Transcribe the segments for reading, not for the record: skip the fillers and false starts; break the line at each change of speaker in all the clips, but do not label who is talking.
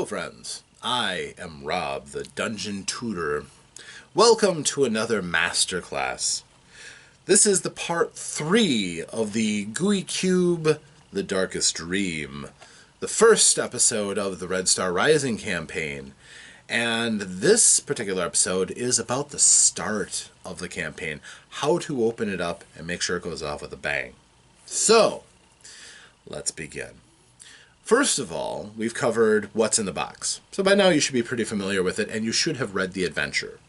Hello friends, I am Rob, the Dungeon Tutor. Welcome to another masterclass. This is the part 3 of the GUI Cube, The Darkest Dream, the first episode of the Red Star Rising campaign. And this particular episode is about the start of the campaign, how to open it up and make sure it goes off with a bang. So, let's begin. First of all, we've covered what's in the box. So by now you should be pretty familiar with it, and you should have read the adventure.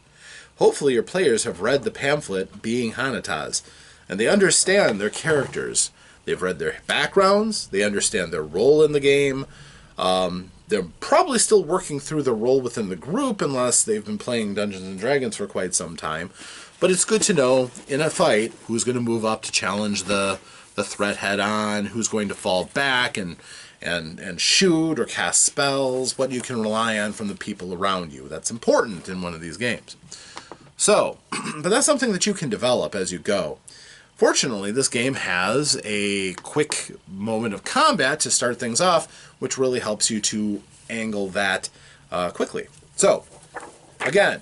Hopefully your players have read the pamphlet, Being Hanataz, and they understand their characters. They've read their backgrounds, they understand their role in the game. They're probably still working through their role within the group, unless they've been playing Dungeons & Dragons for quite some time. But it's good to know, in a fight, who's going to move up to challenge the threat head-on, who's going to fall back and shoot or cast spells, what you can rely on from the people around you. That's important in one of these games. So, but that's something that you can develop as you go. Fortunately, this game has a quick moment of combat to start things off, which really helps you to angle that quickly. So, again,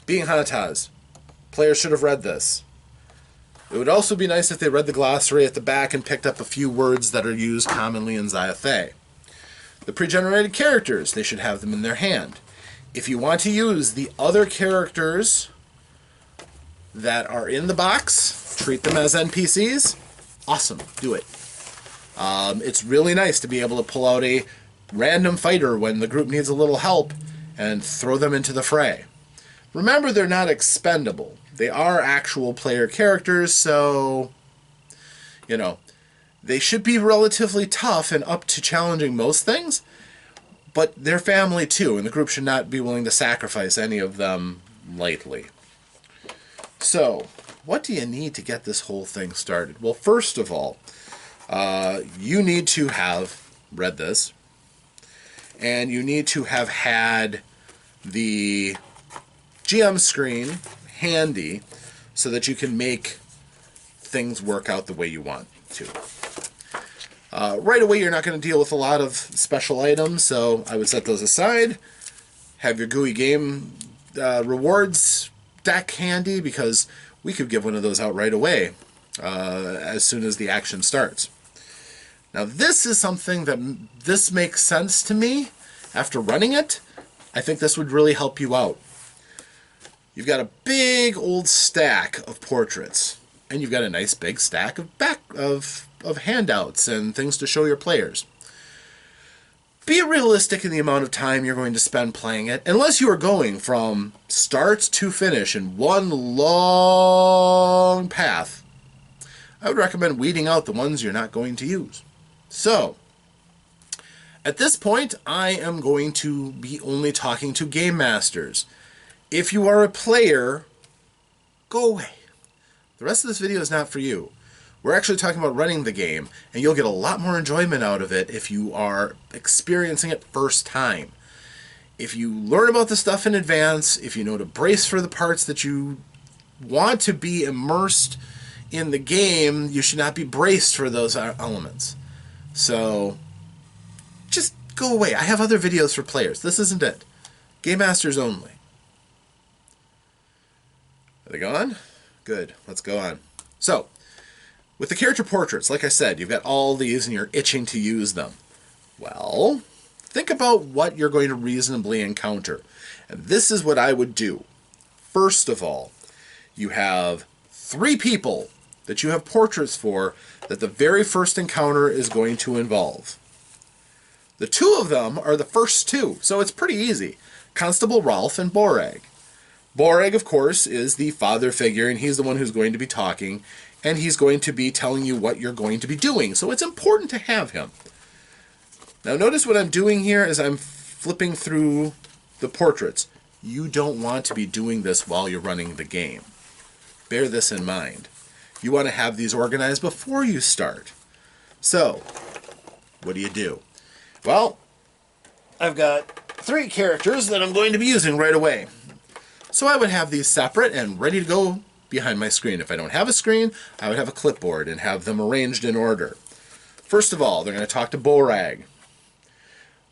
Being Hanataz. Players should have read this. It would also be nice if they read the glossary at the back and picked up a few words that are used commonly in Xayathay. The pre-generated characters, they should have them in their hand. If you want to use the other characters that are in the box, treat them as NPCs, awesome, do it. It's really nice to be able to pull out a random fighter when the group needs a little help and throw them into the fray. Remember, they're not expendable. They are actual player characters, so, you know, they should be relatively tough and up to challenging most things, but they're family too, and the group should not be willing to sacrifice any of them lightly. So, what do you need to get this whole thing started? Well, first of all, you need to have read this, and you need to have had the GM screen handy so that you can make things work out the way you want to. Right away, you're not going to deal with a lot of special items, so I would set those aside. Have your GUI game rewards deck handy, because we could give one of those out right away as soon as the action starts. Now, this is something that this makes sense to me after running it. I think this would really help you out. You've got a big old stack of portraits, and you've got a nice big stack of handouts and things to show your players. Be realistic in the amount of time you're going to spend playing it, unless you are going from start to finish in one long path. I would recommend weeding out the ones you're not going to use. So, at this point, I am going to be only talking to game masters. If you are a player, go away. The rest of this video is not for you. We're actually talking about running the game, and you'll get a lot more enjoyment out of it if you are experiencing it first time. If you learn about the stuff in advance, if you know to brace for the parts that you want to be immersed in the game, you should not be braced for those elements. So, just go away. I have other videos for players. This isn't it. Game masters only. Are they gone? Good. Let's go on. So, with the character portraits, like I said, you've got all these and you're itching to use them. Well, think about what you're going to reasonably encounter. And this is what I would do. First of all, you have 3 people that you have portraits for that the very first encounter is going to involve. The 2 of them are the first 2, so it's pretty easy. Constable Rolf and Borag. Borag, of course, is the father figure, and he's the one who's going to be talking, and he's going to be telling you what you're going to be doing, so it's important to have him. Now, notice what I'm doing here is I'm flipping through the portraits. You don't want to be doing this while you're running the game. Bear this in mind. You want to have these organized before you start. So, what do? Well, I've got 3 characters that I'm going to be using right away. So I would have these separate and ready to go behind my screen. If I don't have a screen, I would have a clipboard and have them arranged in order. First of all, they're going to talk to Borag.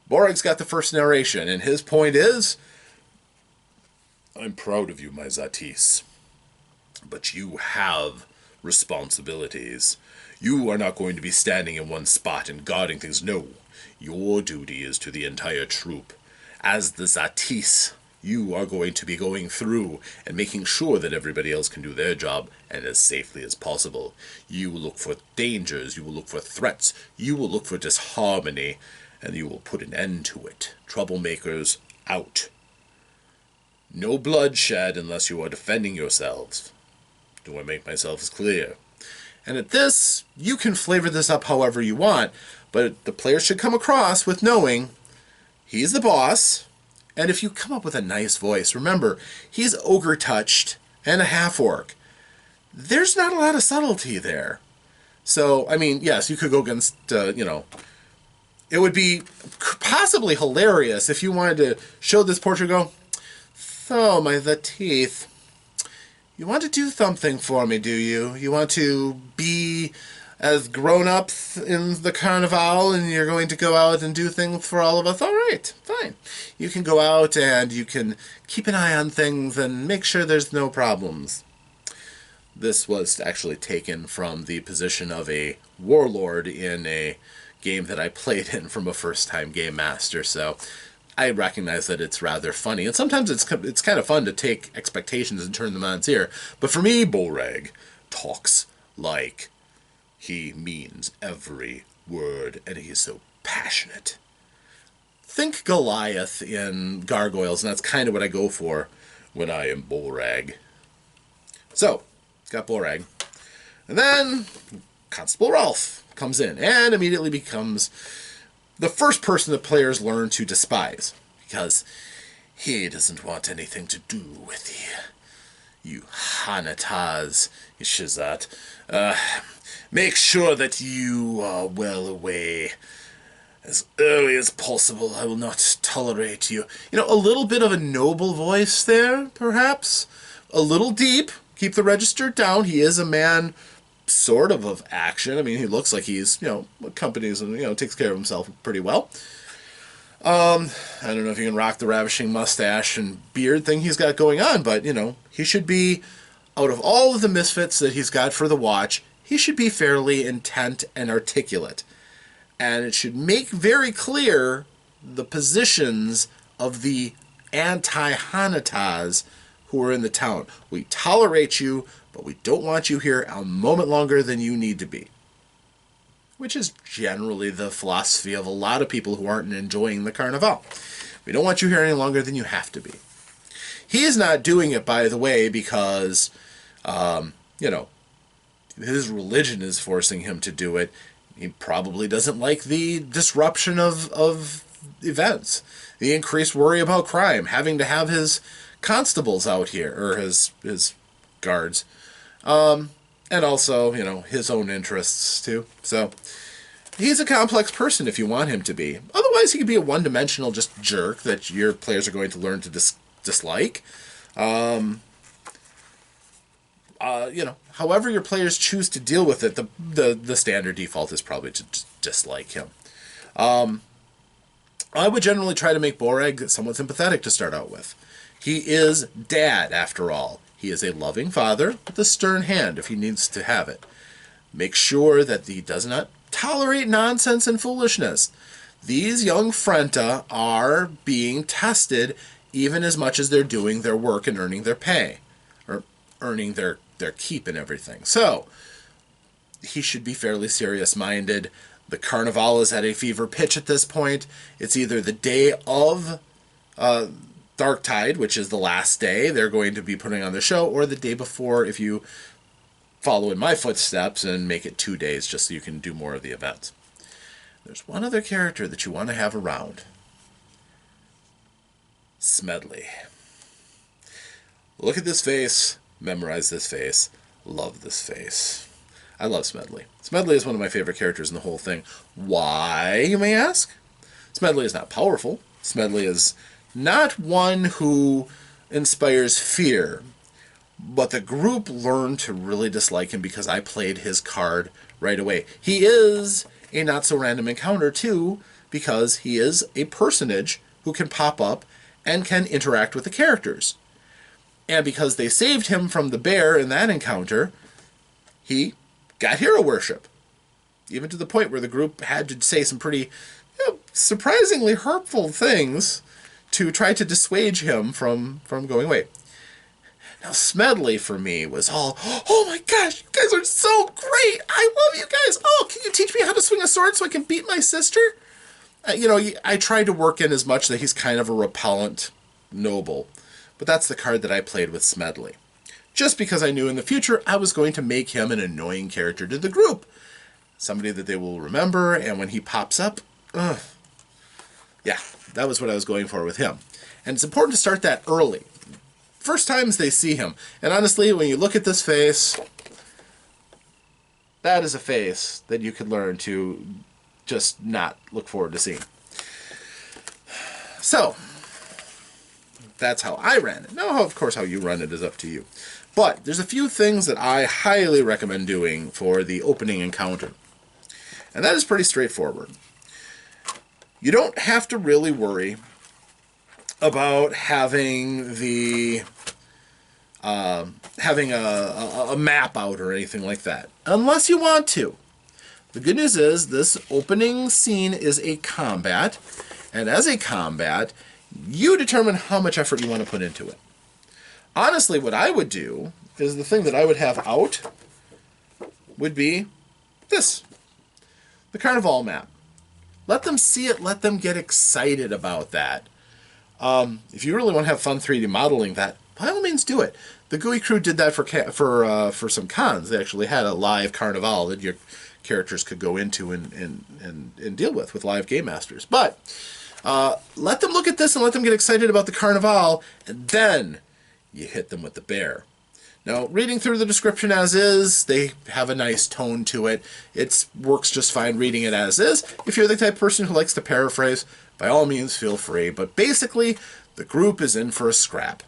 Borag's got the first narration, and his point is, I'm proud of you, my Zatis, but you have responsibilities. You are not going to be standing in one spot and guarding things. No, your duty is to the entire troop. As the Zatis, you are going to be going through and making sure that everybody else can do their job and as safely as possible. You will look for dangers, you will look for threats, you will look for disharmony, and you will put an end to it. Troublemakers out. No bloodshed unless you are defending yourselves. Do I make myself clear? And at this, you can flavor this up however you want, but the players should come across with knowing he's the boss, and if you come up with a nice voice, remember, he's ogre-touched and a half-orc. There's not a lot of subtlety there. So, I mean, yes, you could go against, it would be possibly hilarious if you wanted to show this portrait and go, so, the teeth. You want to do something for me, do you? You want to be as grown-ups in the carnival and you're going to go out and do things for all of us? All right, fine. You can go out and you can keep an eye on things and make sure there's no problems. This was actually taken from the position of a warlord in a game that I played in from a first-time game master, so I recognize that it's rather funny, and sometimes it's kind of fun to take expectations and turn them on its ear. But for me, Borag talks like he means every word, and he's so passionate. Think Goliath in Gargoyles, and that's kind of what I go for when I am Borag. So, got Borag. And then Constable Ralph comes in and immediately becomes the first person that players learn to despise, because he doesn't want anything to do with you Hanataz, Shizat. Make sure that you are well away as early as possible. I will not tolerate you. A little bit of a noble voice there, perhaps. A little deep. Keep the register down. He is a man sort of action. I mean, he looks like he's, accompanies and, takes care of himself pretty well. I don't know if you can rock the ravishing mustache and beard thing he's got going on, but, he should be, out of all of the misfits that he's got for the watch, he should be fairly intent and articulate. And it should make very clear the positions of the anti-Hanataz who are in the town. We tolerate you, but we don't want you here a moment longer than you need to be. Which is generally the philosophy of a lot of people who aren't enjoying the Carnival. We don't want you here any longer than you have to be. He is not doing it, by the way, because, his religion is forcing him to do it. He probably doesn't like the disruption of events. The increased worry about crime, having to have his constables out here, or his guards. And also, his own interests, too. So, he's a complex person if you want him to be. Otherwise, he could be a one-dimensional just jerk that your players are going to learn to dislike. However your players choose to deal with it, the standard default is probably to dislike him. I would generally try to make Borag somewhat sympathetic to start out with. He is Dad, after all. He is a loving father with a stern hand if he needs to have it. Make sure that he does not tolerate nonsense and foolishness. These young Frenta are being tested even as much as they're doing their work and earning their pay, or earning their keep and everything. So, he should be fairly serious-minded. The Carnival is at a fever pitch at this point. It's either the day of Darktide, which is the last day they're going to be putting on the show, or the day before if you follow in my footsteps and make it 2 days just so you can do more of the events. There's one other character that you want to have around. Smedley. Look at this face. Memorize this face. Love this face. I love Smedley. Smedley is one of my favorite characters in the whole thing. Why, you may ask? Smedley is not powerful. Smedley is not one who inspires fear. But the group learned to really dislike him because I played his card right away. He is a not-so-random encounter, too, because he is a personage who can pop up and can interact with the characters. And because they saved him from the bear in that encounter, he got hero worship. Even to the point where the group had to say some pretty surprisingly hurtful things to try to dissuade him from going away. Now, Smedley, for me, was all, oh my gosh, you guys are so great! I love you guys! Oh, can you teach me how to swing a sword so I can beat my sister? I tried to work in as much that he's kind of a repellent noble. But that's the card that I played with Smedley. Just because I knew in the future I was going to make him an annoying character to the group. Somebody that they will remember, and when he pops up, yeah, that was what I was going for with him. And it's important to start that early. First times they see him. And honestly, when you look at this face, that is a face that you could learn to just not look forward to seeing. So, that's how I ran it. Now, of course, how you run it is up to you. But there's a few things that I highly recommend doing for the opening encounter. And that is pretty straightforward. You don't have to really worry about having the having a map out or anything like that, unless you want to. The good news is this opening scene is a combat, and as a combat, you determine how much effort you want to put into it. Honestly, what I would do is the thing that I would have out would be this, the Carnival map. Let them see it. Let them get excited about that. If you really want to have fun 3D modeling that, by all means do it. The GUI crew did that for some cons. They actually had a live Carnival that your characters could go into and deal with live game masters. But let them look at this and let them get excited about the Carnival, and then you hit them with the bear. Now, reading through the description as is, they have a nice tone to it. It works just fine reading it as is. If you're the type of person who likes to paraphrase, by all means, feel free. But basically, the group is in for a scrap.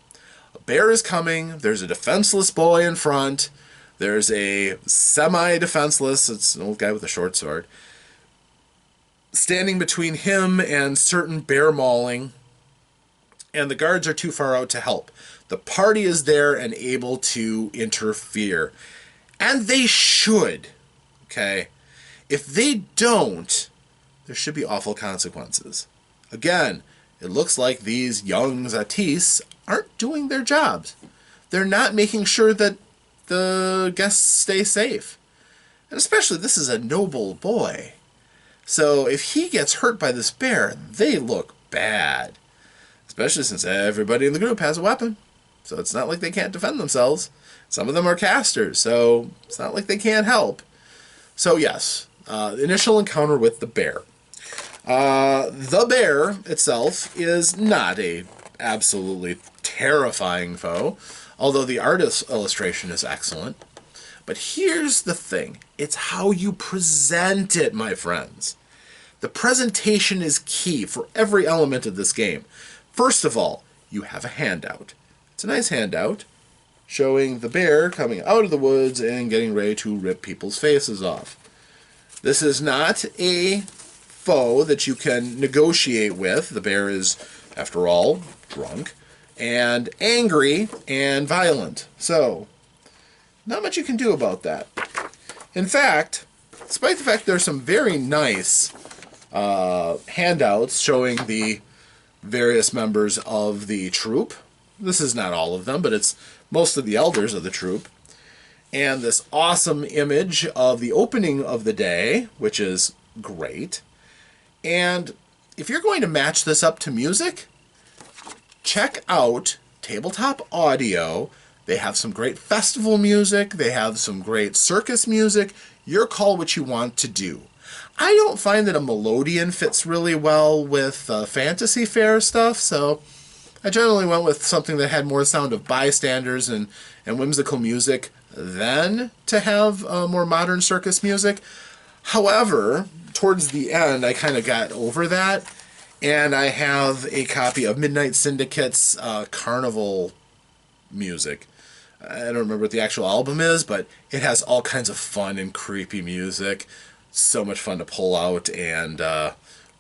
A bear is coming. There's a defenseless boy in front. There's a semi-defenseless, it's an old guy with a short sword, standing between him and certain bear mauling. And the guards are too far out to help. The party is there and able to interfere. And they should. Okay? If they don't, there should be awful consequences. Again, it looks like these young Zatis aren't doing their jobs. They're not making sure that the guests stay safe. And especially, this is a noble boy. So if he gets hurt by this bear, they look bad. Especially since everybody in the group has a weapon. So it's not like they can't defend themselves. Some of them are casters, so it's not like they can't help. So yes, initial encounter with the bear. The bear itself is not a absolutely terrifying foe, although the artist's illustration is excellent. But here's the thing. It's how you present it, my friends. The presentation is key for every element of this game. First of all, you have a handout. It's a nice handout showing the bear coming out of the woods and getting ready to rip people's faces off. This is not a foe that you can negotiate with. The bear is, after all, drunk and angry and violent. So, not much you can do about that. In fact, despite the fact there's some very nice handouts showing the various members of the troop. This is not all of them, but it's most of the elders of the troop. And this awesome image of the opening of the day, which is great. And if you're going to match this up to music, check out Tabletop Audio. They have some great festival music. They have some great circus music. Your call what you want to do. I don't find that a melodeon fits really well with fantasy fair stuff, so I generally went with something that had more sound of bystanders and whimsical music than to have more modern circus music. However, towards the end, I kind of got over that, and I have a copy of Midnight Syndicate's Carnival music. I don't remember what the actual album is, but it has all kinds of fun and creepy music. So much fun to pull out and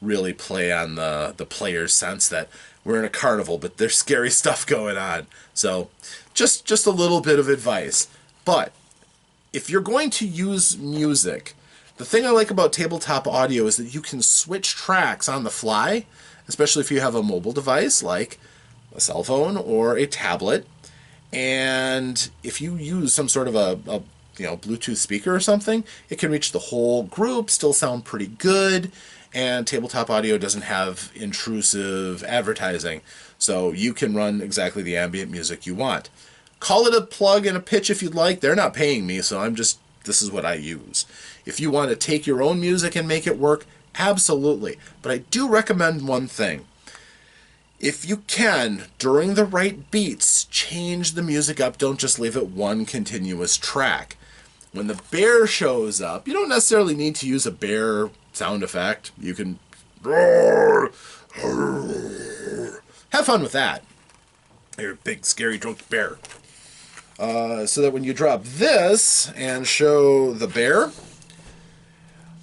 really play on the player's sense that we're in a carnival, but there's scary stuff going on. So just a little bit of advice. But if you're going to use music, the thing I like about tabletop audio is that you can switch tracks on the fly, especially if you have a mobile device like a cell phone or a tablet. And if you use some sort of a Bluetooth speaker or something, it can reach the whole group, still sound pretty good, and tabletop audio doesn't have intrusive advertising, so you can run exactly the ambient music you want. Call it a plug and a pitch if you'd like. They're not paying me, so this is what I use. If you want to take your own music and make it work, absolutely. But I do recommend one thing. If you can, during the right beats, change the music up. Don't just leave it one continuous track. When the bear shows up, you don't necessarily need to use a bear sound effect. You can roar, have fun with that. You're a big, scary, drunk bear. So that when you drop this and show the bear,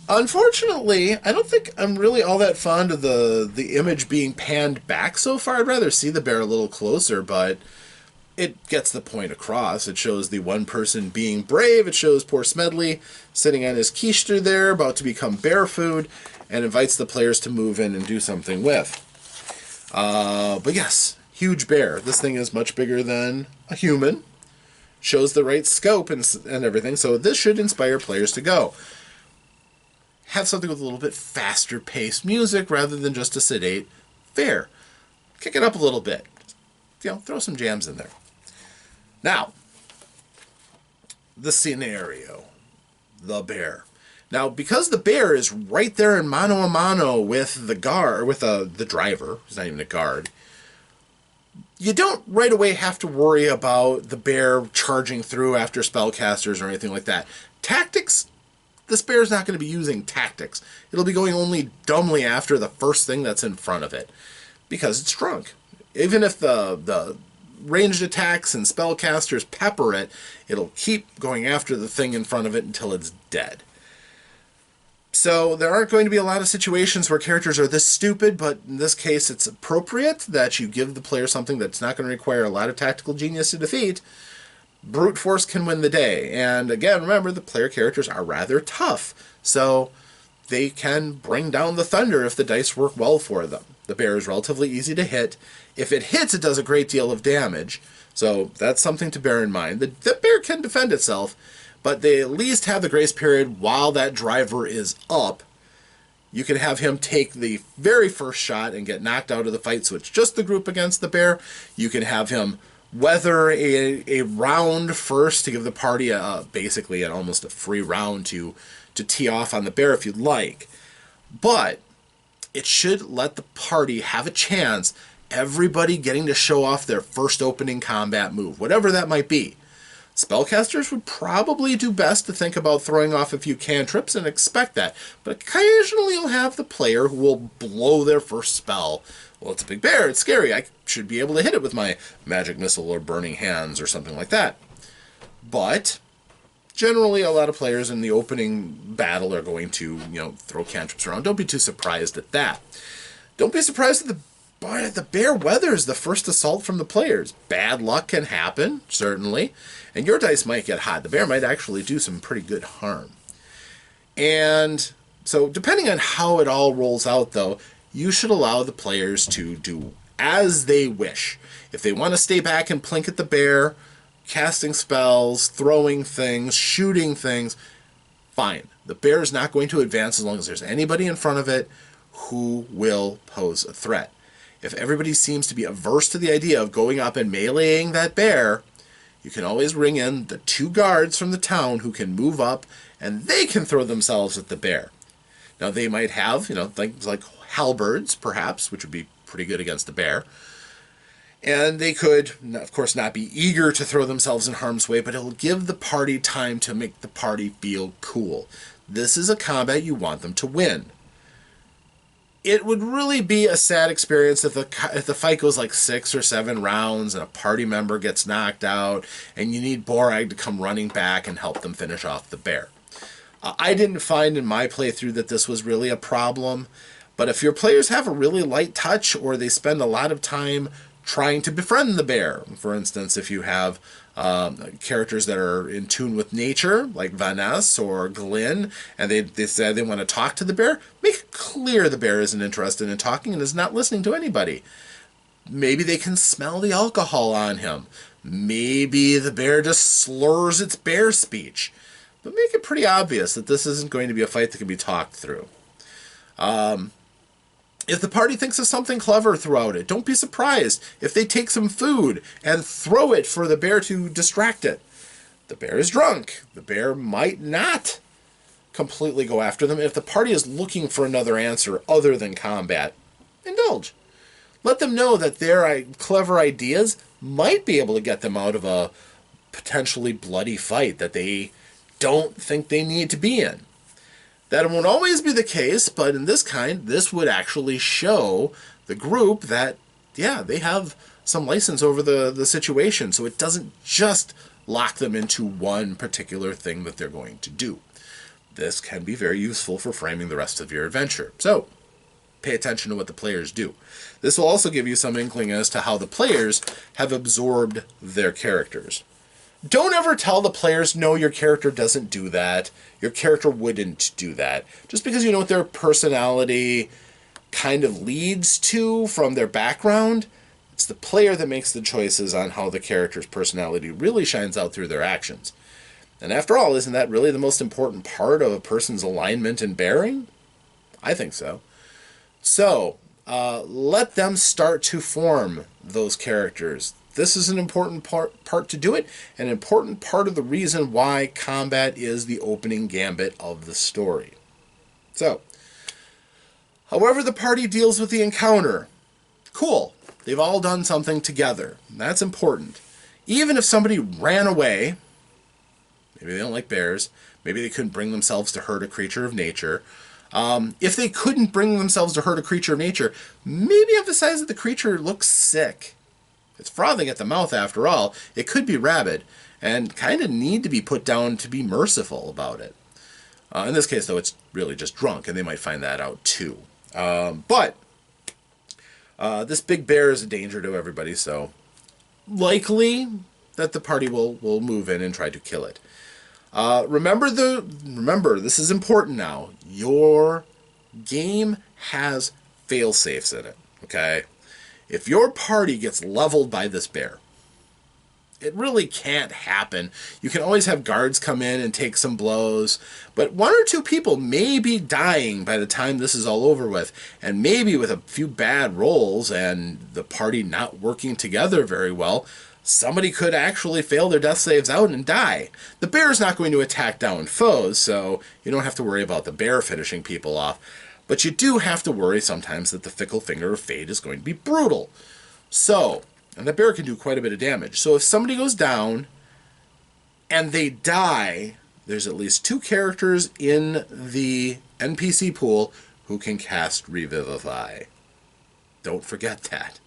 unfortunately, I don't think I'm really all that fond of the image being panned back so far. I'd rather see the bear a little closer, but it gets the point across. It shows the one person being brave. It shows poor Smedley sitting on his quiche there, about to become bear food, and invites the players to move in and do something with. But yes, huge bear. This thing is much bigger than a human. Shows the right scope and everything, so this should inspire players to go. Have something with a little bit faster paced music rather than just a sedate bear. Kick it up a little bit. Throw some jams in there. Now, the scenario. The bear. Now, because the bear is right there in mano a mano with the guard, with the driver, who's not even a guard, you don't right away have to worry about the bear charging through after spellcasters or anything like that. Tactics, this bear's not going to be using tactics. It'll be going only dumbly after the first thing that's in front of it, because it's drunk. Even if the ranged attacks and spellcasters pepper it, it'll keep going after the thing in front of it until it's dead. So there aren't going to be a lot of situations where characters are this stupid, but in this case it's appropriate that you give the player something that's not going to require a lot of tactical genius to defeat. Brute force can win the day. And again, remember, the player characters are rather tough, so they can bring down the thunder if the dice work well for them. The bear is relatively easy to hit. If it hits, it does a great deal of damage, so that's something to bear in mind. The bear can defend itself, but they at least have the grace period while that driver is up. You can have him take the very first shot and get knocked out of the fight, so it's just the group against the bear. You can have him weather a round first to give the party basically almost a free round to tee off on the bear if you'd like. But it should let the party have a chance, everybody getting to show off their first opening combat move, whatever that might be. Spellcasters would probably do best to think about throwing off a few cantrips and expect that, but occasionally you'll have the player who will blow their first spell. Well, it's a big bear, it's scary, I should be able to hit it with my magic missile or burning hands or something like that. But generally a lot of players in the opening battle are going to, throw cantrips around. Don't be too surprised at that. Don't be surprised that the bear weathers the first assault from the players. Bad luck can happen, certainly, and your dice might get hot. The bear might actually do some pretty good harm. And so depending on how it all rolls out, though, you should allow the players to do as they wish. If they want to stay back and plink at the bear, casting spells, throwing things, shooting things, fine. The bear is not going to advance as long as there's anybody in front of it who will pose a threat. If everybody seems to be averse to the idea of going up and meleeing that bear, you can always ring in the 2 guards from the town who can move up, and they can throw themselves at the bear. Now, they might have, things like halberds, perhaps, which would be pretty good against the bear. And they could, of course, not be eager to throw themselves in harm's way, but it'll give the party time to make the party feel cool. This is a combat you want them to win. It would really be a sad experience if the fight goes like 6 or 7 rounds and a party member gets knocked out and you need Borag to come running back and help them finish off the bear. I didn't find in my playthrough that this was really a problem, But if your players have a really light touch or they spend a lot of time trying to befriend the bear, for instance, if you have characters that are in tune with nature, like Vanessa or Glyn, and they say they want to talk to the bear, make it clear the bear isn't interested in talking and is not listening to anybody. Maybe they can smell the alcohol on him. Maybe the bear just slurs its bear speech. But make it pretty obvious that this isn't going to be a fight that can be talked through. If the party thinks of something clever throughout it, don't be surprised if they take some food and throw it for the bear to distract it. The bear is drunk. The bear might not completely go after them. If the party is looking for another answer other than combat, indulge. Let them know that their clever ideas might be able to get them out of a potentially bloody fight that they don't think they need to be in. That won't always be the case, but in this kind, this would actually show the group that, yeah, they have some license over the situation, so it doesn't just lock them into one particular thing that they're going to do. This can be very useful for framing the rest of your adventure. So, pay attention to what the players do. This will also give you some inkling as to how the players have absorbed their characters. Don't ever tell the players, no, your character doesn't do that. Your character wouldn't do that. Just because you know what their personality kind of leads to from their background, it's the player that makes the choices on how the character's personality really shines out through their actions. And after all, isn't that really the most important part of a person's alignment and bearing? I think so. So, let them start to form those characters. This is an important part to do it, an important part of the reason why combat is the opening gambit of the story. So, however the party deals with the encounter, cool. They've all done something together. That's important. Even if somebody ran away, maybe they don't like bears, maybe they couldn't bring themselves to hurt a creature of nature. If they couldn't bring themselves to hurt a creature of nature, maybe emphasize that the creature looks sick. It's frothing at the mouth after all. It could be rabid and kind of need to be put down to be merciful about it. In this case, though, it's really just drunk, and they might find that out too. But this big bear is a danger to everybody, so likely that the party will move in and try to kill it. Remember, this is important now. Your game has fail-safes in it, okay? If your party gets leveled by this bear, it really can't happen. You can always have guards come in and take some blows, but one or two people may be dying by the time this is all over with, and maybe with a few bad rolls and the party not working together very well, somebody could actually fail their death saves out and die. The bear's not going to attack down foes, so you don't have to worry about the bear finishing people off. But you do have to worry sometimes that the fickle finger of fate is going to be brutal. So, and the bear can do quite a bit of damage. So if somebody goes down and they die, there's at least 2 characters in the NPC pool who can cast Revivify. Don't forget that.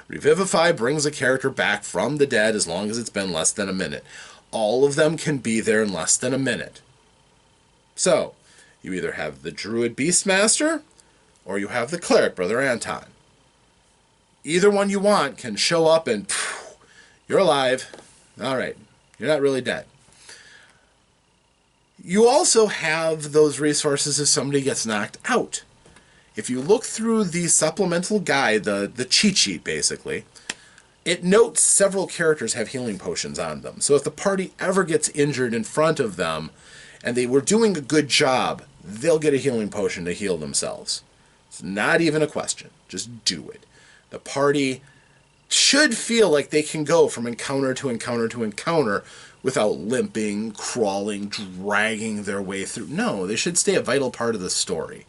Revivify brings a character back from the dead as long as it's been less than a minute. All of them can be there in less than a minute. So, you either have the Druid Beastmaster, or you have the Cleric, Brother Anton. Either one you want can show up and you're alive. Alright, you're not really dead. You also have those resources if somebody gets knocked out. If you look through the supplemental guide, the cheat sheet basically, it notes several characters have healing potions on them. So if the party ever gets injured in front of them, and they were doing a good job, they'll get a healing potion to heal themselves. It's not even a question. Just do it. The party should feel like they can go from encounter to encounter to encounter without limping, crawling, dragging their way through. No, they should stay a vital part of the story.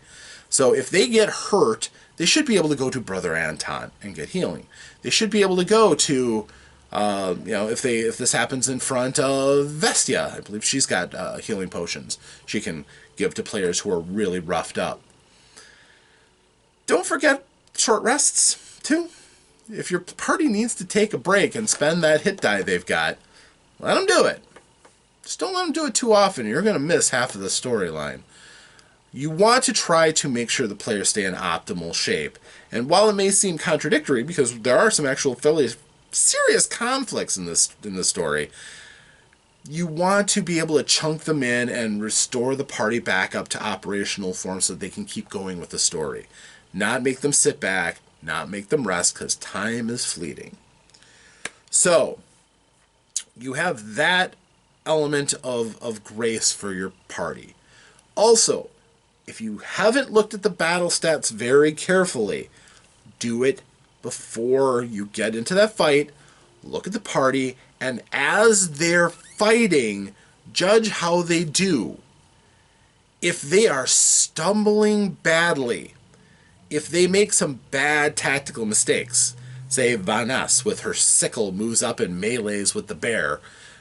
So if they get hurt, they should be able to go to Brother Anton and get healing. They should be able to go to, if this happens in front of Vestia, I believe she's got healing potions she can give to players who are really roughed up. Don't forget short rests, too. If your party needs to take a break and spend that hit die they've got, let them do it. Just don't let them do it too often. You're going to miss half of the storyline. you want to try to make sure the players stay in optimal shape. And while it may seem contradictory, because there are some actual fairly serious conflicts in this story, you want to be able to chunk them in and restore the party back up to operational form so that they can keep going with the story. Not make them sit back, not make them rest, because time is fleeting. So, you have that element of grace for your party. Also, if you haven't looked at the battle stats very carefully, do it before you get into that fight. Look at the party, and as they're fighting, judge how they do. If they are stumbling badly, if they make some bad tactical mistakes, say Vanessa with her sickle moves up and melees with the bear,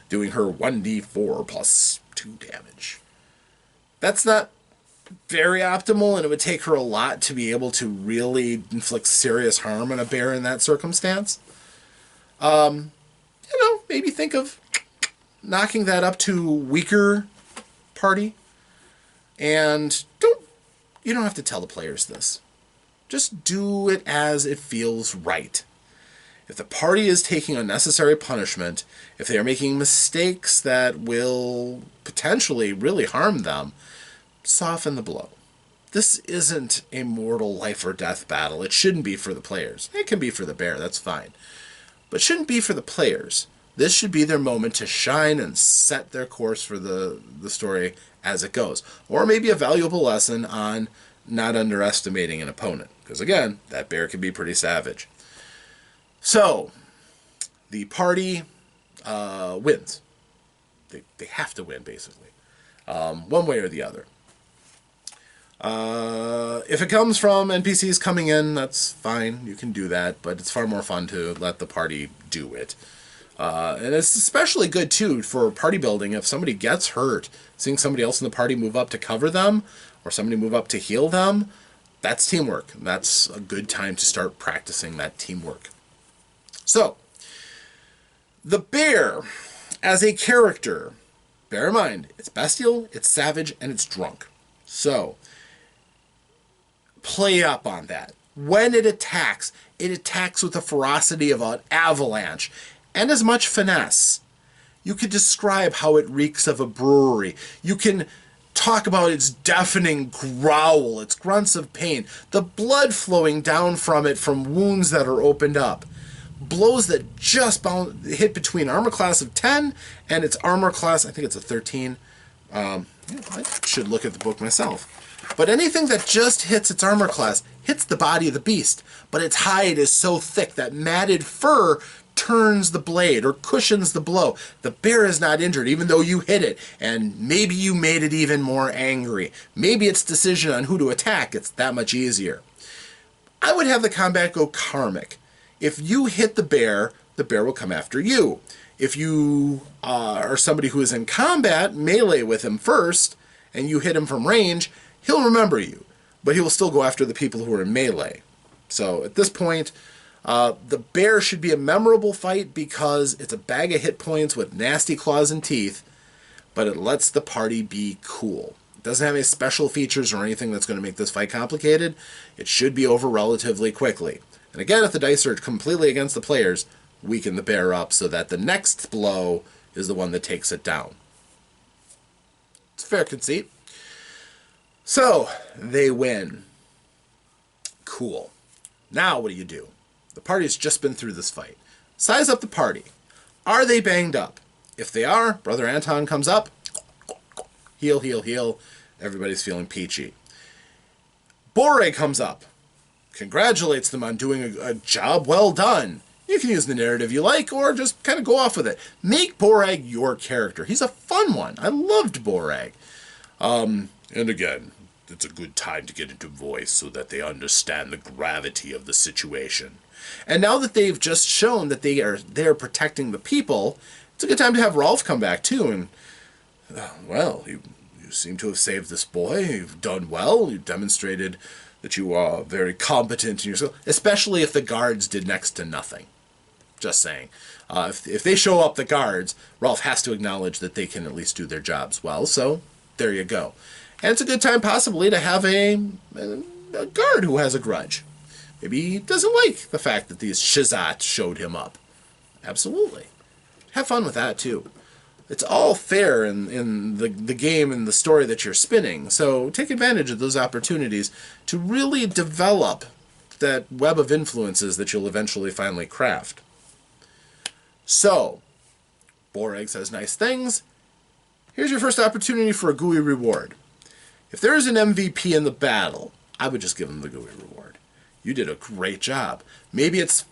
doing her 1d4 plus 2 damage. That's not very optimal, and it would take her a lot to be able to really inflict serious harm on a bear in that circumstance. Maybe think of knocking that up to weaker party. And you don't have to tell the players this. Just do it as it feels right. If the party is taking unnecessary punishment, if they are making mistakes that will potentially really harm them, soften the blow. This isn't a mortal life or death battle. It shouldn't be for the players. It can be for the bear, that's fine. But it shouldn't be for the players. This should be their moment to shine and set their course for the story as it goes. Or maybe a valuable lesson on not underestimating an opponent. Because again, that bear can be pretty savage. So, the party wins. They have to win, basically. One way or the other. If it comes from NPCs coming in, that's fine. You can do that, but it's far more fun to let the party do it. And it's especially good, too, for party building. If somebody gets hurt, seeing somebody else in the party move up to cover them, or somebody move up to heal them, that's teamwork. That's a good time to start practicing that teamwork. So, the bear, as a character, bear in mind, it's bestial, it's savage, and it's drunk. So, play up on that. When it attacks with the ferocity of an avalanche, and as much finesse. You could describe how it reeks of a brewery. You can talk about its deafening growl, its grunts of pain, the blood flowing down from it from wounds that are opened up. Blows that just hit between armor class of 10 and its armor class, I think it's a 13. I should look at the book myself. But anything that just hits its armor class hits the body of the beast. But its hide is so thick that matted fur turns the blade or cushions the blow. The bear is not injured even though you hit it, and maybe you made it even more angry. Maybe its decision on who to attack, it's that much easier. I would have the combat go karmic. If you hit the bear will come after you. If you are somebody who is in combat, melee with him first, and you hit him from range, he'll remember you, but he will still go after the people who are in melee. So at this point, the bear should be a memorable fight because it's a bag of hit points with nasty claws and teeth, but it lets the party be cool. It doesn't have any special features or anything that's going to make this fight complicated. It should be over relatively quickly. And again, if the dice are completely against the players, weaken the bear up so that the next blow is the one that takes it down. It's a fair conceit. So, they win. Cool. Now what do? The party's just been through this fight. Size up the party. Are they banged up? If they are, Brother Anton comes up. Heal, heal, heal. Everybody's feeling peachy. Bore comes up. Congratulates them on doing a job well done. You can use the narrative you like, or just kind of go off with it. Make Borag your character. He's a fun one. I loved Borag. And again, it's a good time to get into voice so that they understand the gravity of the situation. And now that they've just shown that they're protecting the people, it's a good time to have Rolf come back too. And well, you seem to have saved this boy. You've done well. You've demonstrated that you are very competent in your skill, especially if the guards did next to nothing. Just saying. If they show up, the guards, Rolf has to acknowledge that they can at least do their jobs well. So there you go. And it's a good time possibly to have a guard who has a grudge. Maybe he doesn't like the fact that these Shizat showed him up. Absolutely. Have fun with that too. It's all fair in the game and the story that you're spinning. So take advantage of those opportunities to really develop that web of influences that you'll eventually finally craft. So, Boreg says nice things. Here's your first opportunity for a GUI reward. If there is an MVP in the battle, I would just give him the GUI reward. You did a great job. Maybe it's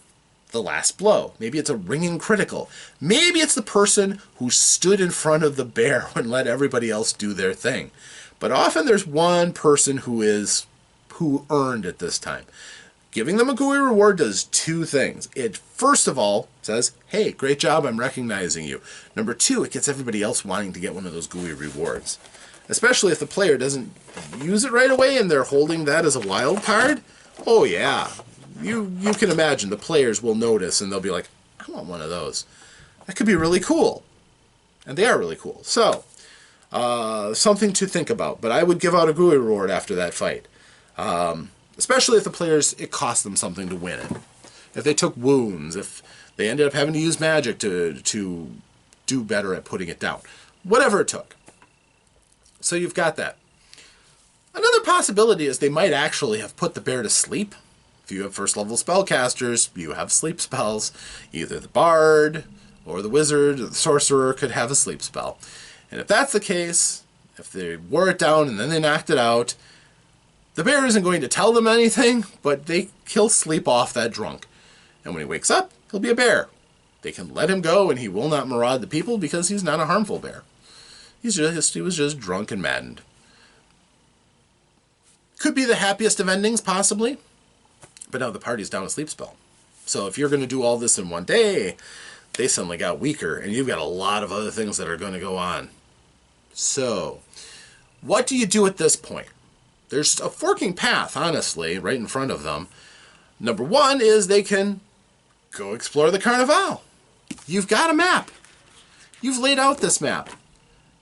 the last blow. Maybe it's a ringing critical. Maybe it's the person who stood in front of the bear and let everybody else do their thing. But often there's one person who earned it this time. Giving them a GUI reward does two things. It, first of all, says, hey, great job, I'm recognizing you. Number two, it gets everybody else wanting to get one of those GUI rewards. Especially if the player doesn't use it right away and they're holding that as a wild card. Oh yeah, you can imagine the players will notice and they'll be like, I want one of those. That could be really cool. And they are really cool. So, something to think about. But I would give out a GUI reward after that fight. Especially if the players, it cost them something to win it. If they took wounds, if they ended up having to use magic to do better at putting it down. Whatever it took. So you've got that. Another possibility is they might actually have put the bear to sleep. If you have first level spellcasters, you have sleep spells. Either the bard or the wizard or the sorcerer could have a sleep spell. And if that's the case, if they wore it down and then they knocked it out, the bear isn't going to tell them anything, but he'll sleep off that drunk. And when he wakes up, he'll be a bear. They can let him go and he will not maraud the people because he's not a harmful bear. He was just drunk and maddened. Could be the happiest of endings, possibly. But now the party's down a sleep spell. So if you're going to do all this in one day, they suddenly got weaker, and you've got a lot of other things that are going to go on. So, what do you do at this point? There's a forking path, honestly, right in front of them. Number one is they can go explore the Carnival. You've got a map. You've laid out this map.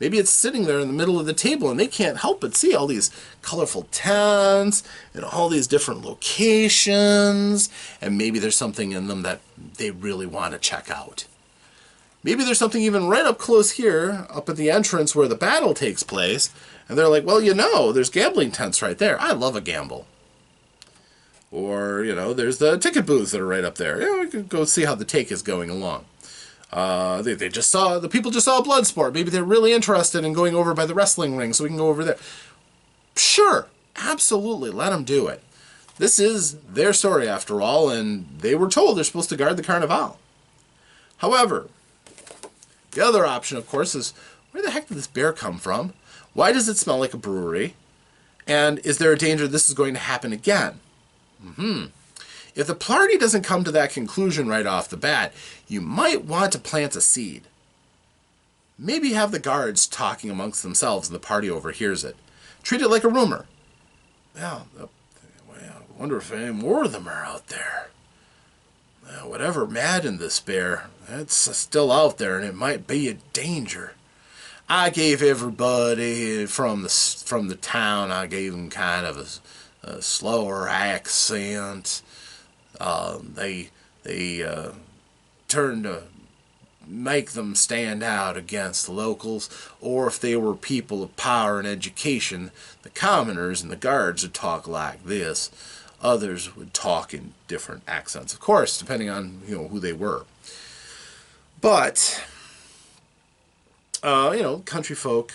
Maybe it's sitting there in the middle of the table and they can't help but see all these colorful tents and all these different locations, and maybe there's something in them that they really want to check out. Maybe there's something even right up close here, up at the entrance where the battle takes place, and they're like, well, there's gambling tents right there. I love a gamble. Or, there's the ticket booths that are right up there. We can go see how the take is going along. The people just saw a blood sport. Maybe they're really interested in going over by the wrestling ring, so we can go over there. Sure, absolutely, let them do it. This is their story after all, and they were told they're supposed to guard the Carnival. However, the other option, of course, is where the heck did this bear come from? Why does it smell like a brewery? And is there a danger this is going to happen again? If the party doesn't come to that conclusion right off the bat, you might want to plant a seed. Maybe have the guards talking amongst themselves and the party overhears it. Treat it like a rumor. Well, I wonder if any more of them are out there. Well, whatever maddened this bear, it's still out there and it might be a danger. I gave everybody from the town, I gave them kind of a slower accent. They turned to make them stand out against the locals, or if they were people of power and education, the commoners and the guards would talk like this. Others would talk in different accents, of course, depending on who they were. But country folk,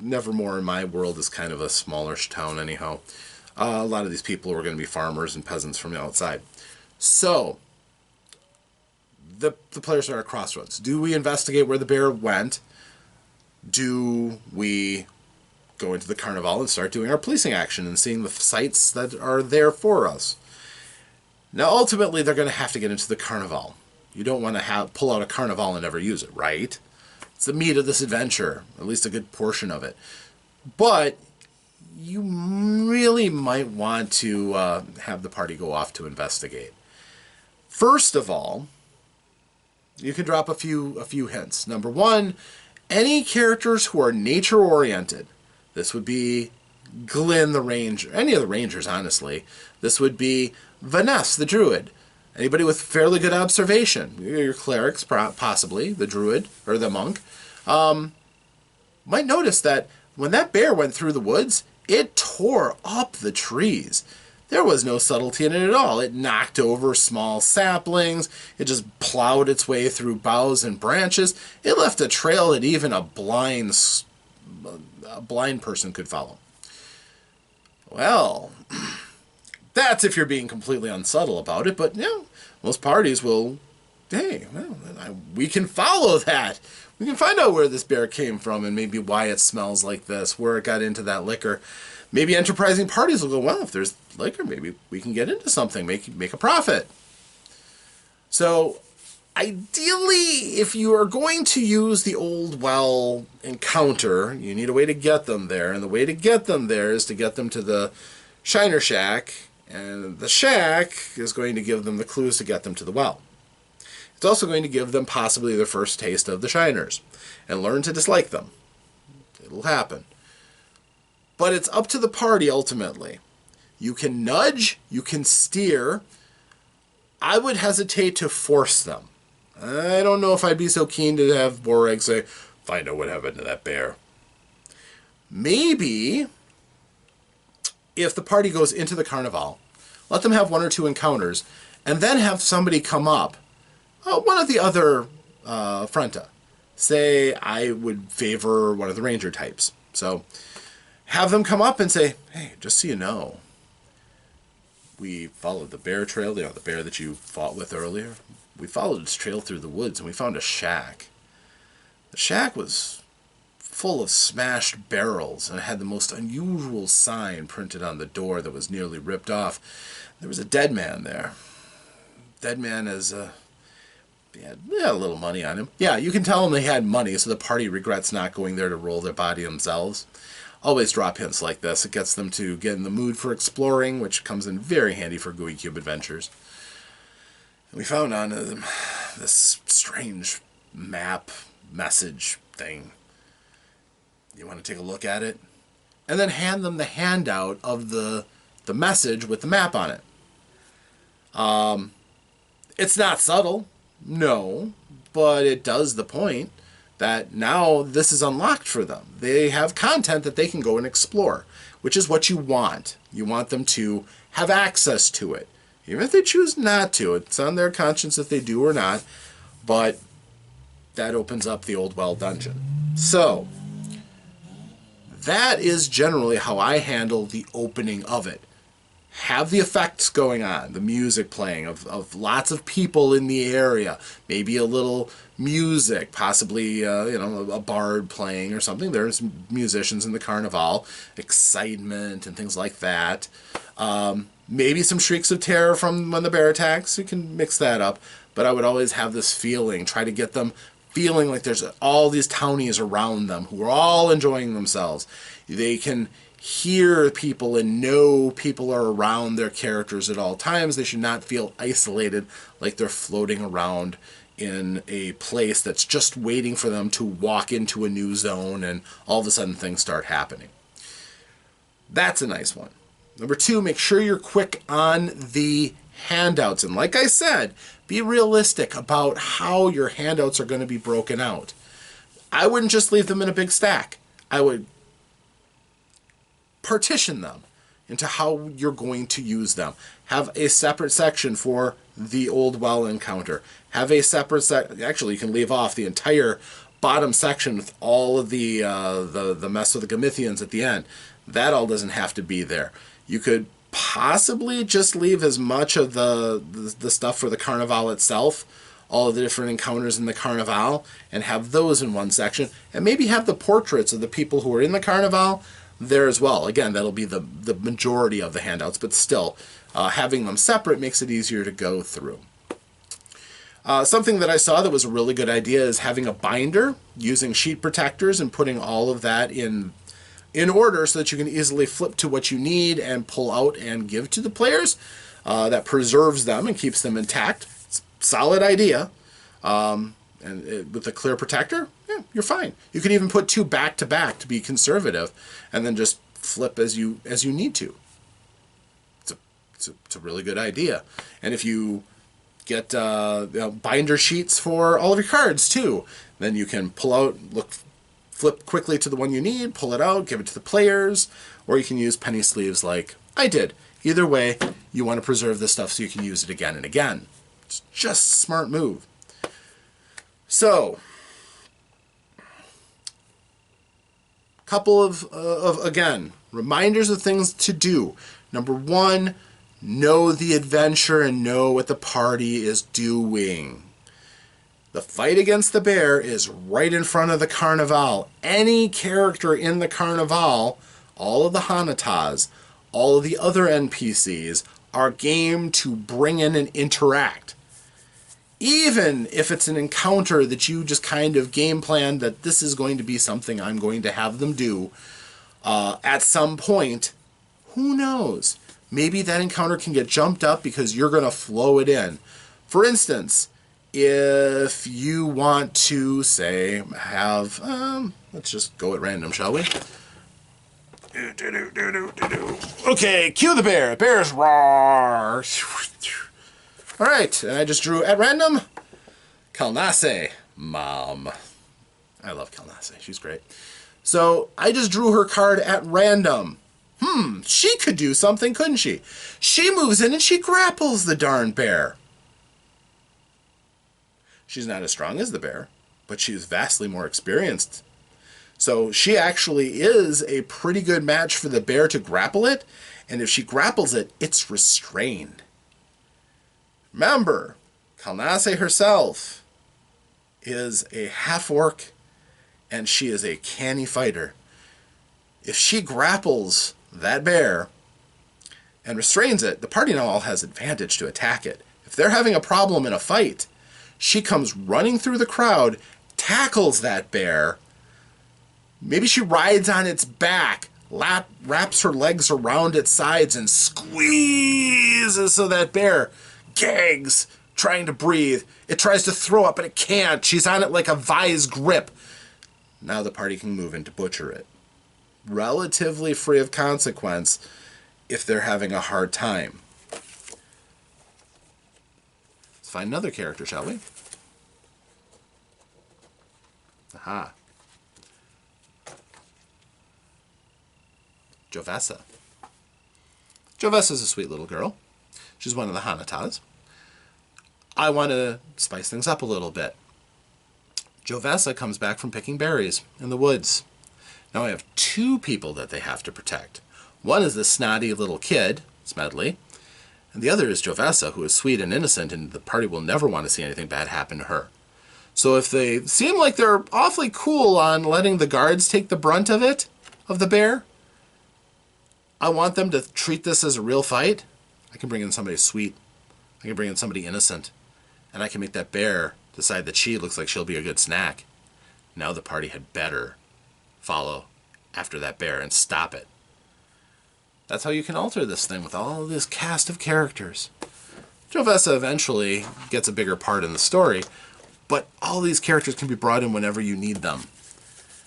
Nevermore in my world is kind of a smallish town anyhow. A lot of these people were going to be farmers and peasants from the outside. So, the players are at a crossroads. Do we investigate where the bear went? Do we go into the Carnival and start doing our policing action and seeing the sites that are there for us? Now, ultimately, they're going to have to get into the Carnival. You don't want to pull out a Carnival and never use it, right? It's the meat of this adventure, at least a good portion of it. But you really might want to have the party go off to investigate. First of all, you can drop a few hints. Number one, any characters who are nature-oriented, This would be Glyn the Ranger. Any of the Rangers, honestly. This would be Vanessa the Druid. Anybody with fairly good observation. Your clerics, possibly. The Druid, or the Monk. Might notice that when that bear went through the woods, it tore up the trees. There was no subtlety in it at all. It knocked over small saplings. It just plowed its way through boughs and branches. It left a trail that even a blind person could follow. Well, that's if you're being completely unsubtle about it, but most parties will, hey, well, we can follow that. We can find out where this bear came from and maybe why it smells like this, where it got into that liquor. Maybe enterprising parties will go, well, if there's liquor, maybe we can get into something, make a profit. So, ideally, if you are going to use the old well encounter, you need a way to get them there. And the way to get them there is to get them to the Shiner Shack. And the shack is going to give them the clues to get them to the well. It's also going to give them possibly their first taste of the Shiners and learn to dislike them. It'll happen. But it's up to the party ultimately. You can nudge, you can steer. I would hesitate to force them. I don't know if I'd be so keen to have Boreg say, find out what happened to that bear. Maybe if the party goes into the carnival, let them have one or two encounters, and then have somebody come up, one of the other Frenta. Say, I would favor one of the ranger types. So, have them come up and say, hey, just so you know, we followed the bear trail, the bear that you fought with earlier. We followed its trail through the woods, and we found a shack. The shack was full of smashed barrels, and it had the most unusual sign printed on the door that was nearly ripped off. There was a dead man there. Dead man he had a little money on him. Yeah, you can tell them they had money, so the party regrets not going there to roll their body themselves. Always drop hints like this. It gets them to get in the mood for exploring, which comes in very handy for GUI Cube adventures. We found on this strange map message thing. You want to take a look at it? And then hand them the handout of the message with the map on it. It's not subtle, no, but it does the point that now this is unlocked for them. They have content that they can go and explore, which is what you want. You want them to have access to it. Even if they choose not to, it's on their conscience if they do or not, but that opens up the old well dungeon. So, that is generally how I handle the opening of it. Have the effects going on, the music playing of lots of people in the area, maybe a little music, possibly a bard playing or something. There's musicians in the carnival, excitement and things like that. Maybe some shrieks of terror from when the bear attacks. You can mix that up, but I would always have this feeling, try to get them feeling like there's all these townies around them who are all enjoying themselves. They can hear people and know people are around their characters at all times. They should not feel isolated like they're floating around in a place that's just waiting for them to walk into a new zone and all of a sudden things start happening. That's a nice one. Number 2, make sure you're quick on the handouts. And like I said, be realistic about how your handouts are going to be broken out. I wouldn't just leave them in a big stack. I would partition them into how you're going to use them. Have a separate section for the old well encounter. Have a separate actually, you can leave off the entire bottom section with all of the mess with the Gamithians at the end. That all doesn't have to be there. You could possibly just leave as much of the stuff for the carnival itself, all of the different encounters in the carnival, and have those in one section, and maybe have the portraits of the people who are in the carnival there as well. Again, that'll be the majority of the handouts, but still, having them separate makes it easier to go through. Something that I saw that was a really good idea is having a binder, using sheet protectors and putting all of that in order so that you can easily flip to what you need and pull out and give to the players. That preserves them and keeps them intact. It's a solid idea. And And with a clear protector, yeah, you're fine. You can even put 2 back to back to be conservative, and then just flip as you need to. It's a really good idea. And if you get binder sheets for all of your cards too, then you can pull out, flip quickly to the one you need, pull it out, give it to the players, or you can use penny sleeves like I did. Either way, you want to preserve this stuff so you can use it again and again. It's just a smart move. So, couple of again, reminders of things to do. Number 1, know the adventure and know what the party is doing. The fight against the bear is right in front of the Carnival. Any character in the Carnival, all of the Hanatas, all of the other NPCs, are game to bring in and interact. Even if it's an encounter that you just kind of game planned that this is going to be something I'm going to have them do at some point, who knows? Maybe that encounter can get jumped up because you're going to flow it in. For instance, if you want to, say, have, let's just go at random, shall we? Okay, cue the bear. Bears roar. All right, and I just drew at random Kalnase, Mom. I love Kalnase. She's great. So I just drew her card at random. She could do something, couldn't she? She moves in and she grapples the darn bear. She's not as strong as the bear, but she's vastly more experienced. So she actually is a pretty good match for the bear to grapple it, and if she grapples it, it's restrained. Remember, Kalnase herself is a half-orc, and she is a canny fighter. If she grapples that bear and restrains it, the party now all has advantage to attack it. If they're having a problem in a fight, she comes running through the crowd, tackles that bear. Maybe she rides on its back, wraps her legs around its sides, and squeezes so that bear gags, trying to breathe. It tries to throw up, but it can't. She's on it like a vise grip. Now the party can move in to butcher it. Relatively free of consequence if they're having a hard time. Let's find another character, shall we? Aha. Jovessa. Jovessa's a sweet little girl. She's one of the Hanatas. I want to spice things up a little bit. Jovessa comes back from picking berries in the woods. Now I have 2 people that they have to protect. One is the snotty little kid, Smedley, and the other is Jovessa, who is sweet and innocent, and the party will never want to see anything bad happen to her. So if they seem like they're awfully cool on letting the guards take the brunt of it, of the bear, I want them to treat this as a real fight. I can bring in somebody sweet. I can bring in somebody innocent. And I can make that bear decide that she looks like she'll be a good snack. Now the party had better follow after that bear and stop it. That's how you can alter this thing with all this cast of characters. Jovessa eventually gets a bigger part in the story, but all these characters can be brought in whenever you need them.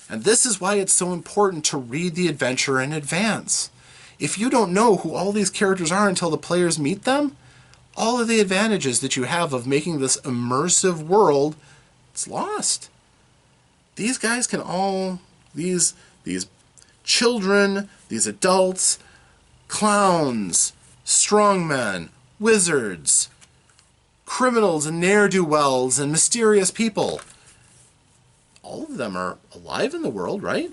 And this is why it's so important to read the adventure in advance. If you don't know who all these characters are until the players meet them, all of the advantages that you have of making this immersive world, it's lost. These guys can all, these children, these adults, clowns, strongmen, wizards, criminals and ne'er-do-wells and mysterious people, all of them are alive in the world, right?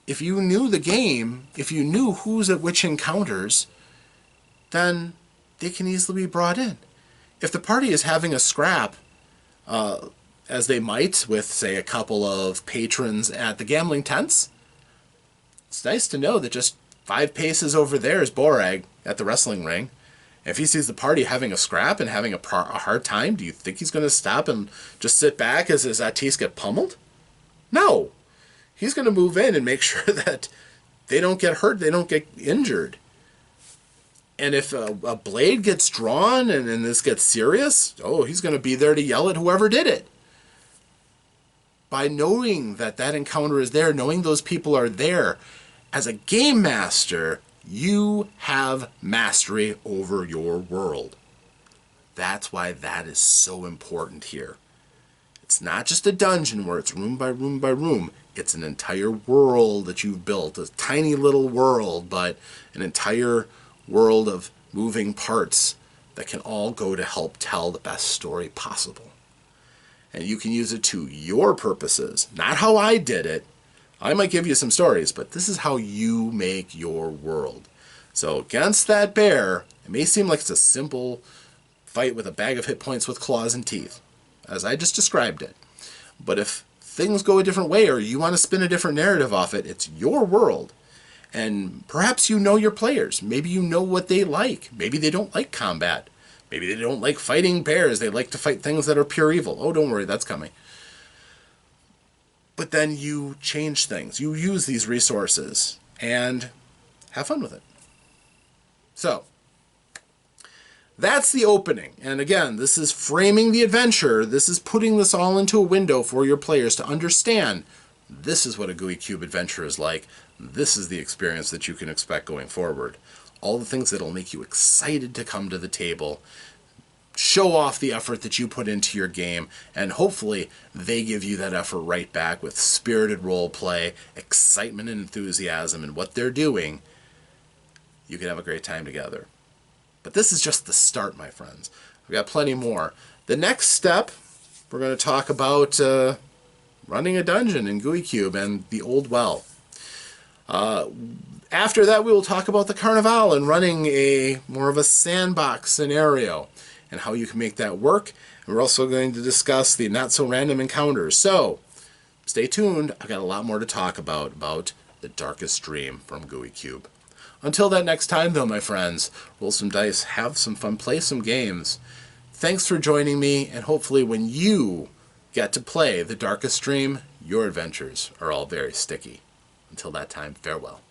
If you knew the game, if you knew who's at which encounters, then they can easily be brought in. If the party is having a scrap, as they might with, say, a couple of patrons at the gambling tents, it's nice to know that just 5 paces over there is Borag at the wrestling ring. If he sees the party having a scrap and having a hard time, do you think he's going to stop and just sit back as his Atis get pummeled? No. He's going to move in and make sure that they don't get hurt, they don't get injured. And if a blade gets drawn and this gets serious, oh, he's going to be there to yell at whoever did it. by knowing that that encounter is there, knowing those people are there, as a game master, you have mastery over your world. That's why that is so important here. It's not just a dungeon where it's room by room by room. It's an entire world that you've built. A tiny little world, but an entire world of moving parts that can all go to help tell the best story possible. And you can use it to your purposes, not how I did it. I might give you some stories, but this is how you make your world. So against that bear, it may seem like it's a simple fight with a bag of hit points with claws and teeth, as I just described it. But if things go a different way or you want to spin a different narrative off it, it's your world. And perhaps you know your players. Maybe you know what they like. Maybe they don't like combat. Maybe they don't like fighting bears. They like to fight things that are pure evil. Oh, don't worry, that's coming. But then you change things. You use these resources and have fun with it. So, that's the opening. And again, this is framing the adventure. This is putting this all into a window for your players to understand this is what a GUI Cube adventure is like. This is the experience that you can expect going forward. All the things that'll make you excited to come to the table, show off the effort that you put into your game, and hopefully they give you that effort right back with spirited role play, excitement and enthusiasm in what they're doing. You can have a great time together. But this is just the start, my friends. We've got plenty more. The next step, we're going to talk about running a dungeon in GUI Cube and the Old Well. After that, we will talk about the Carnival and running a more of a sandbox scenario and how you can make that work. And we're also going to discuss the not-so-random encounters. So, stay tuned. I've got a lot more to talk about the Darkest Dream from GUI Cube. Until that next time, though, my friends, roll some dice, have some fun, play some games. Thanks for joining me, and hopefully when you get to play the Darkest Dream, your adventures are all very sticky. Until that time, farewell.